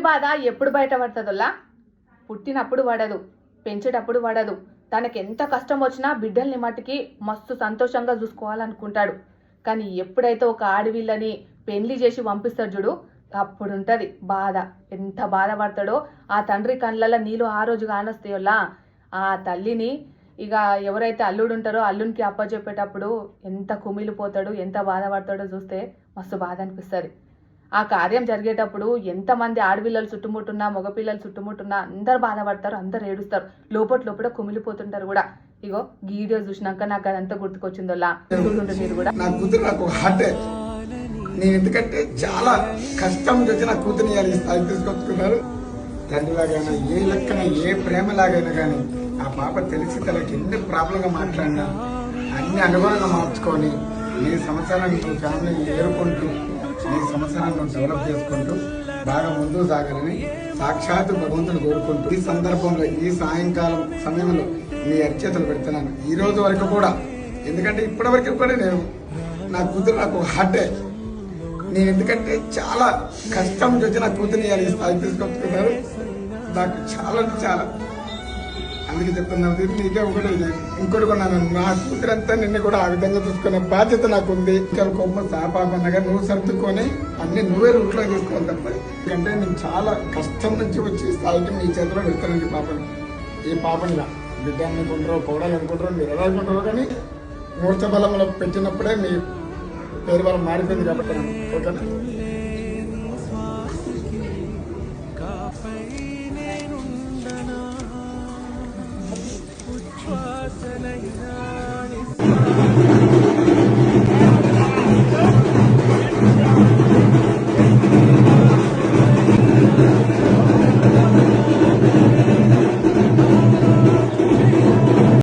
బాధ ఎప్పుడు బయటపడుతుందోలా? పుట్టినప్పుడు పడదు, పెంచేటప్పుడు పడదు. తనకి ఎంత కష్టం వచ్చినా బిడ్డల్ని మట్టికి మస్తు సంతోషంగా చూసుకోవాలనుకుంటాడు. కానీ ఎప్పుడైతే ఒక ఆడవిళ్ళని పెళ్లి చేసి పంపిస్తాడు చూడు, అప్పుడుంటది బాధ. ఎంత బాధపడతాడో ఆ తండ్రి కళ్ళల్లో నీళ్ళు ఆ రోజు కానొస్తాయోలా. ఆ తల్లిని ఇక ఎవరైతే అల్లుడు ఉంటారో అల్లునికి అప్పచెప్పేటప్పుడు ఎంత కుమిలిపోతాడు, ఎంత బాధపడతాడో చూస్తే మస్తు బాధ అనిపిస్తుంది. ఆ కార్యం జరిగేటప్పుడు ఎంతమంది ఆడపిల్లలు చుట్టుముట్టున్నా మగపిల్లలు చుట్టుముట్టున్నా అందరు బాధపడతారు, అందరు ఏడుస్తారు, లోపల కుమిలిపోతుంటారు కూడా. ఇగో వీడియో చూసినాక నాకు అదంతా గుర్తుకొచ్చిందోలా. మీరు కూడా నా కూతురు నాకు హార్టే. నేను ఎందుకంటే చాలా కష్టం వచ్చి నా కూతురుని స్థాయి తీసుకొచ్చుకున్నారు. తండ్రిలాగైనా ఏ లెక్కన ఏ ప్రేమలాగైనా కానీ ఆ పాప తెలిసి తనకి ఎన్ని ప్రాబ్లంగా మాట్లాడినా అన్ని అనుగుణంగా మార్చుకొని నీ సంవత్సరాన్ని ఫ్యామిలీని ఏరుకుంటూ నీ సంవత్సరాన్ని డెవలప్ చేసుకుంటూ బాగా ముందుకు సాగాలని సాక్షాత్తు భగవంతుని కోరుకుంటూ ఈ సందర్భంలో ఈ సాయంకాలం సమయంలో మీ అరిచేతలు పెడుతున్నాను. ఈ రోజు వరకు కూడా, ఎందుకంటే ఇప్పటి వరకు కూడా నేను నా కూతురు నాకు హార్టే. నేను ఎందుకంటే చాలా కష్టం వచ్చి నా కూతురుని స్థాయి తీసుకొచ్చుకున్నారు. నాకు చాలా అందుకే చెప్తున్నాను. నీకే ఒకటి ఇంకోటి కొన్నాను, నా కూతురంతా నిన్ను కూడా ఆ విధంగా చూసుకునే బాధ్యత నాకు ఉంది. కొమ్మ సాపాపన్నగా నువ్వు సర్దుకొని అన్ని నువ్వే రూట్లో తీసుకోవాలి తప్ప. ఎందుకంటే నేను చాలా కష్టం నుంచి వచ్చి స్థాయికి మీ చేతిలో పెడతానండి పాపని. ఈ పాపనిగా బిడ్డ అనుకుంటారో కోడలు అనుకుంటారో మీరు ఎలా అనుకుంటారో కానీ మూర్ఛ బలంలో పెట్టినప్పుడే మీ పేరు వల్ల మారిపోయింది కాబట్టి ఓకేనా.